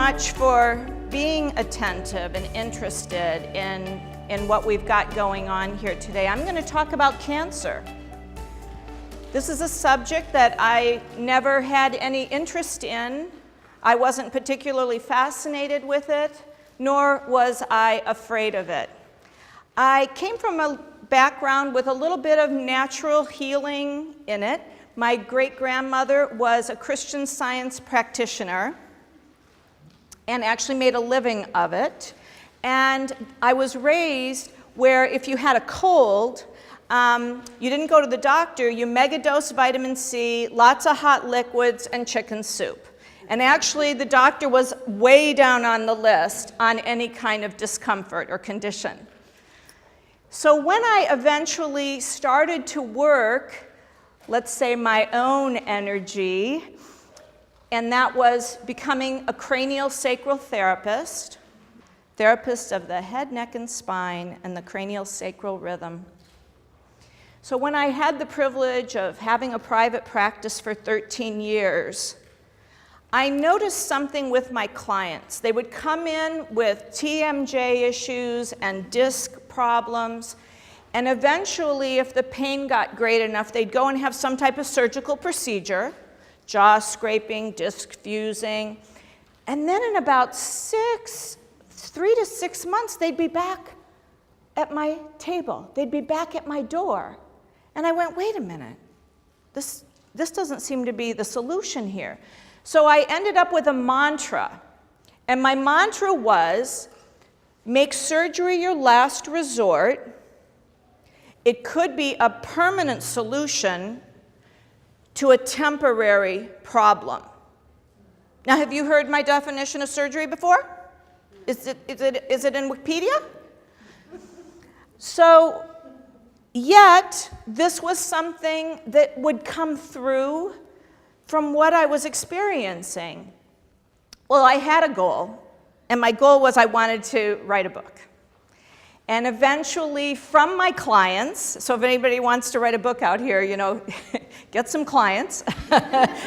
much for being attentive and interested in what we've got going on here today. I'm going to talk about cancer. This is a subject that I never had any interest in. I wasn't particularly fascinated with it, nor was I afraid of it. I came from a background with a little bit of natural healing in it. My great-grandmother was a Christian Science practitioner and actually made a living of it. And I was raised where if you had a cold, you didn't go to the doctor, you megadose vitamin C, lots of hot liquids, and chicken soup. And actually, the doctor was way down on the list on any kind of discomfort or condition. So when I eventually started to work, let's say my own energy, and that was becoming a cranial sacral therapist of the head, neck, and spine, and the cranial sacral rhythm. So when I had the privilege of having a private practice for 13 years, I noticed something with my clients. They would come in with TMJ issues and disc problems, and eventually, if the pain got great enough, they'd go and have some type of surgical procedure, jaw scraping, disc fusing, and then in about 3 to 6 months, they'd be back at my table. They'd be back at my door. And I went, wait a minute, this doesn't seem to be the solution here. So I ended up with a mantra, and my mantra was, make surgery your last resort. It could be a permanent solution to a temporary problem. Now, have you heard my definition of surgery before? Is it in Wikipedia? So, yet, this was something that would come through from what I was experiencing. Well, I had a goal, and my goal was I wanted to write a book. And eventually, from my clients, so if anybody wants to write a book out here, get some clients.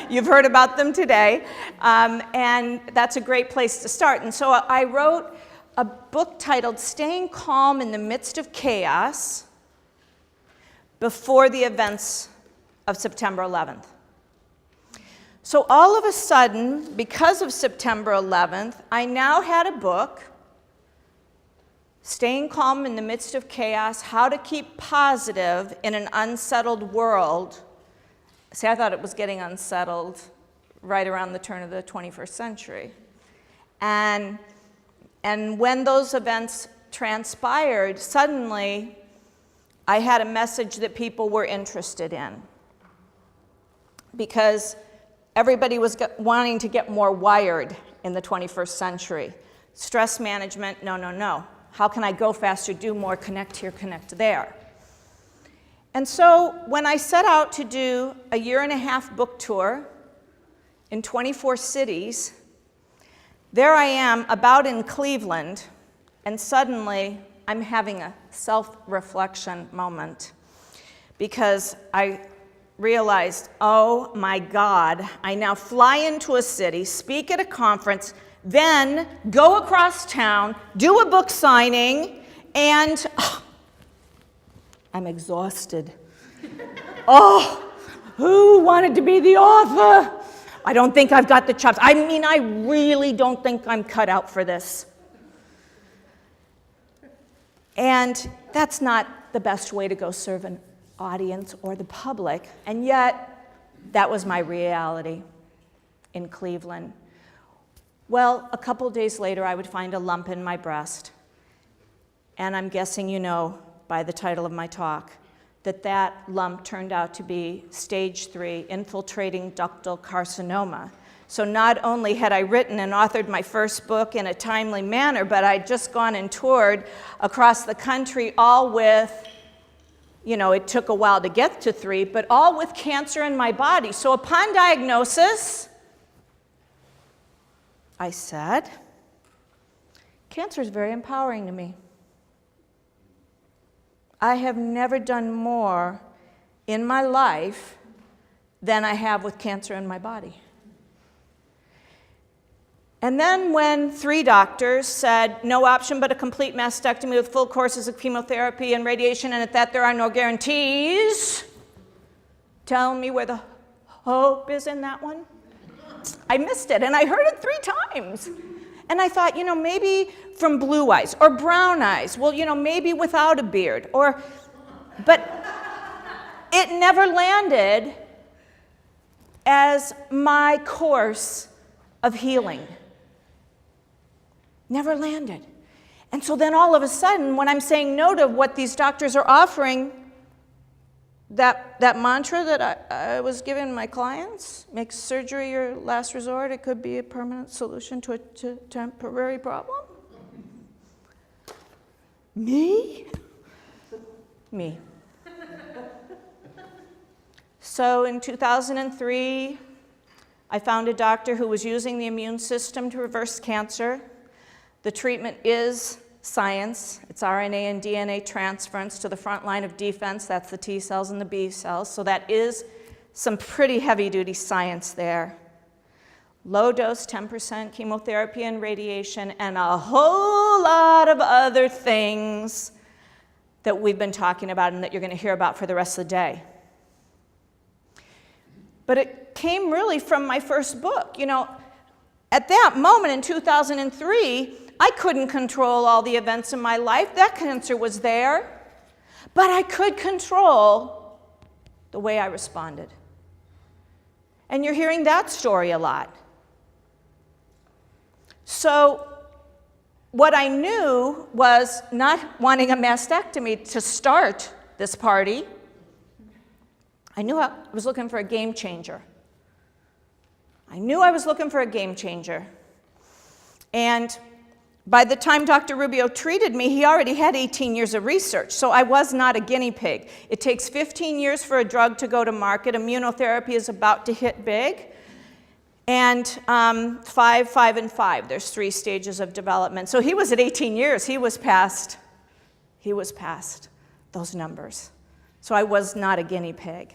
You've heard about them today. And that's a great place to start. And so I wrote a book titled Staying Calm in the Midst of Chaos before the events of September 11th. So all of a sudden, because of September 11th, I now had a book, Staying Calm in the Midst of Chaos, How to Keep Positive in an Unsettled World. See, I thought it was getting unsettled right around the turn of the 21st century. And when those events transpired, suddenly I had a message that people were interested in. Because everybody was wanting to get more wired in the 21st century. Stress management, no. How can I go faster, do more, connect here, connect there? And so when I set out to do a 1.5-year book tour in 24 cities, there I am about in Cleveland, and suddenly I'm having a self-reflection moment because I realized, oh my God, I now fly into a city, speak at a conference, then go across town, do a book signing, and I'm exhausted. Oh, who wanted to be the author? I don't think I've got the chops. I mean, I really don't think I'm cut out for this. And that's not the best way to go serve an audience or the public, and yet that was my reality in Cleveland. Well, a couple days later, I would find a lump in my breast, and I'm guessing you know by the title of my talk that lump turned out to be stage 3 infiltrating ductal carcinoma. So not only had I written and authored my first book in a timely manner, but I'd just gone and toured across the country, all with, it took a while to get to 3, but all with cancer in my body. So upon diagnosis, I said, cancer is very empowering to me. I have never done more in my life than I have with cancer in my body. And then when 3 doctors said no option but a complete mastectomy with full courses of chemotherapy and radiation, and at that there are no guarantees, tell me where the hope is in that one. I missed it, and I heard it 3 times. And I thought, maybe from blue eyes or brown eyes. Well, maybe without a beard. But it never landed as my course of healing. Never landed. And so then all of a sudden, when I'm saying no to what these doctors are offering, that mantra that I was giving my clients, make surgery your last resort, it could be a permanent solution to a temporary problem. Me? Me. So in 2003, I found a doctor who was using the immune system to reverse cancer. The treatment is science. It's RNA and DNA transference to the front line of defense. That's the T cells and the B cells. So that is some pretty heavy-duty science there. Low dose, 10% chemotherapy and radiation, and a whole lot of other things that we've been talking about and that you're going to hear about for the rest of the day. But it came really from my first book. At that moment in 2003, I couldn't control all the events in my life. That cancer was there. But I could control the way I responded. And you're hearing that story a lot. So what I knew was not wanting a mastectomy to start this party. I knew I was looking for a game changer. And by the time Dr. Rubio treated me, he already had 18 years of research, so I was not a guinea pig. It takes 15 years for a drug to go to market. Immunotherapy is about to hit big. And 5, 5, and 5. There's 3 stages of development. So he was at 18 years. He was past those numbers. So I was not a guinea pig.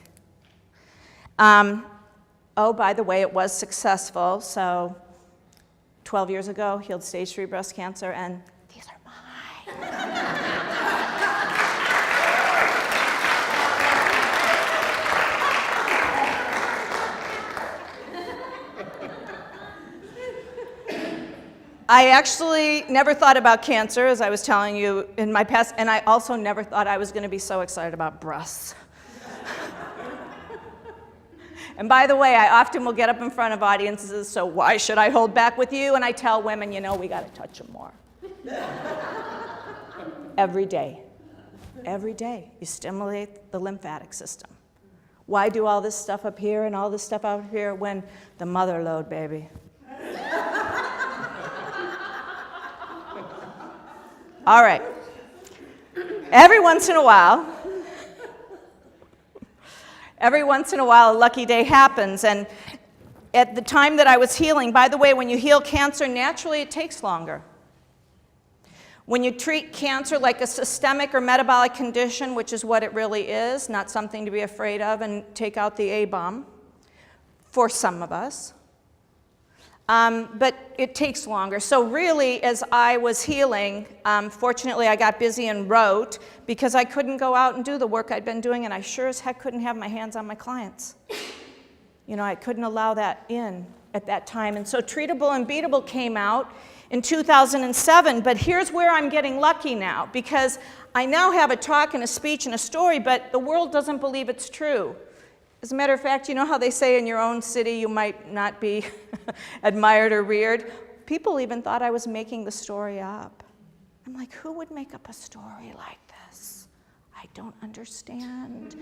Oh, by the way, it was successful. So 12 years ago, healed stage 3 breast cancer, and these are mine. I actually never thought about cancer, as I was telling you in my past, and I also never thought I was going to be so excited about breasts. And by the way, I often will get up in front of audiences, so why should I hold back with you? And I tell women, we got to touch them more. Every day. Every day, you stimulate the lymphatic system. Why do all this stuff up here and all this stuff out here when the mother lode, baby? All right. Every once in a while, a lucky day happens. And at the time that I was healing, by the way, when you heal cancer naturally, it takes longer. When you treat cancer like a systemic or metabolic condition, which is what it really is, not something to be afraid of, and take out the A-bomb for some of us. But it takes longer. So really, as I was healing, fortunately I got busy and wrote because I couldn't go out and do the work I'd been doing, and I sure as heck couldn't have my hands on my clients. I couldn't allow that in at that time. And so Treatable and Beatable came out in 2007, but here's where I'm getting lucky now, because I now have a talk and a speech and a story, but the world doesn't believe it's true. As a matter of fact, you know how they say in your own city you might not be admired or reared? People even thought I was making the story up. I'm like, who would make up a story like this? I don't understand.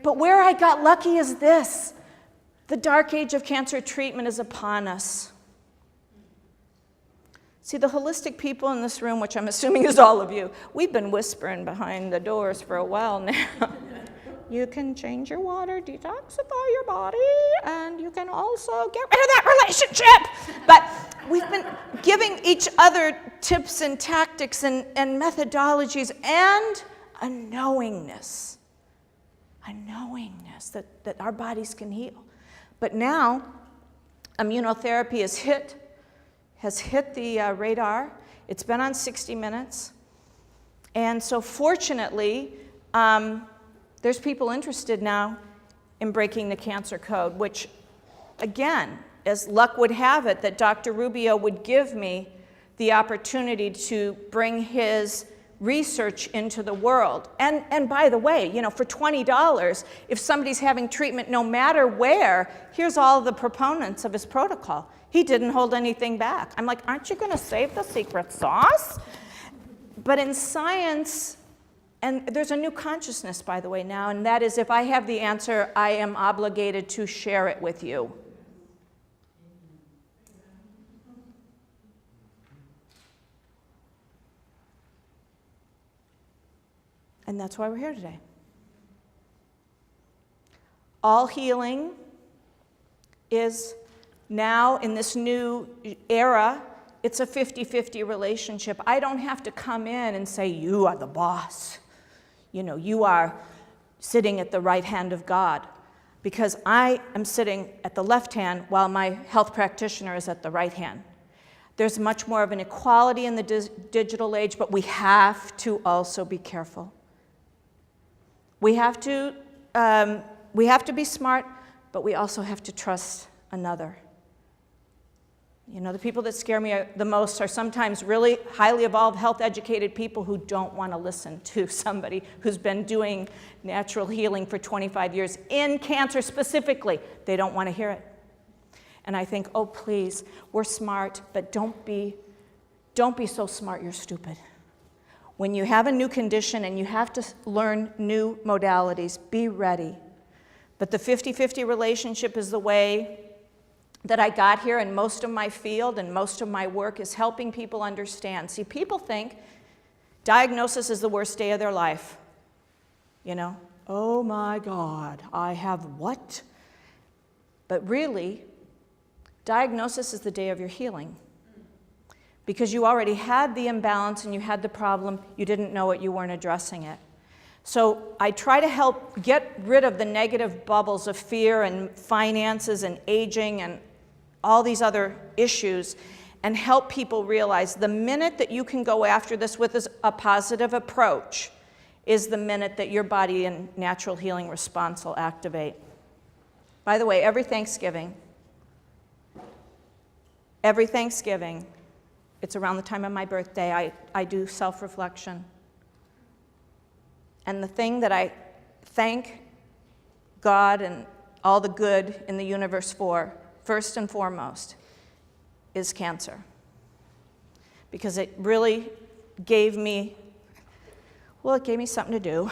But where I got lucky is this. The dark age of cancer treatment is upon us. See, the holistic people in this room, which I'm assuming is all of you, we've been whispering behind the doors for a while now. You can change your water, detoxify your body, and you can also get rid of that relationship. But we've been giving each other tips and tactics and methodologies and a knowingness that our bodies can heal. But now, immunotherapy has hit has hit the radar. It's been on 60 Minutes. And so fortunately, there's people interested now in breaking the cancer code, which, again, as luck would have it, that Dr. Rubio would give me the opportunity to bring his research into the world. And by the way, you know, for $20, if somebody's having treatment no matter where, here's all the proponents of his protocol. He didn't hold anything back. I'm like, aren't you going to save the secret sauce? But in science, and there's a new consciousness, by the way, now, and that is if I have the answer, I am obligated to share it with you. And that's why we're here today. All healing is now, in this new era, it's a 50-50 relationship. I don't have to come in and say, you are the boss. You know, you are sitting at the right hand of God. Because I am sitting at the left hand while my health practitioner is at the right hand. There's much more of an equality in the digital age, but we have to also be careful. We have to be smart, but we also have to trust another. You know, the people that scare me the most are sometimes really highly evolved, health-educated people who don't want to listen to somebody who's been doing natural healing for 25 years, in cancer specifically. They don't want to hear it. And I think, oh, please, we're smart, but don't be so smart you're stupid. When you have a new condition and you have to learn new modalities, be ready. But the 50-50 relationship is the way that I got here, and most of my field and most of my work is helping people understand. See, people think diagnosis is the worst day of their life. You know, oh my God, I have what? But really, diagnosis is the day of your healing. Because you already had the imbalance and you had the problem, you didn't know it, you weren't addressing it. So I try to help get rid of the negative bubbles of fear and finances and aging and all these other issues, and help people realize the minute that you can go after this with a positive approach is the minute that your body and natural healing response will activate. By the way, every Thanksgiving, it's around the time of my birthday, I do self-reflection. And the thing that I thank God and all the good in the universe for, first and foremost, is cancer. Because it really gave me, well, it gave me something to do.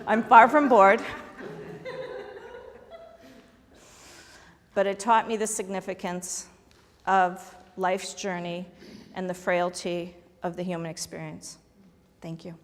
I'm far from bored. But it taught me the significance of life's journey and the frailty of the human experience. Thank you.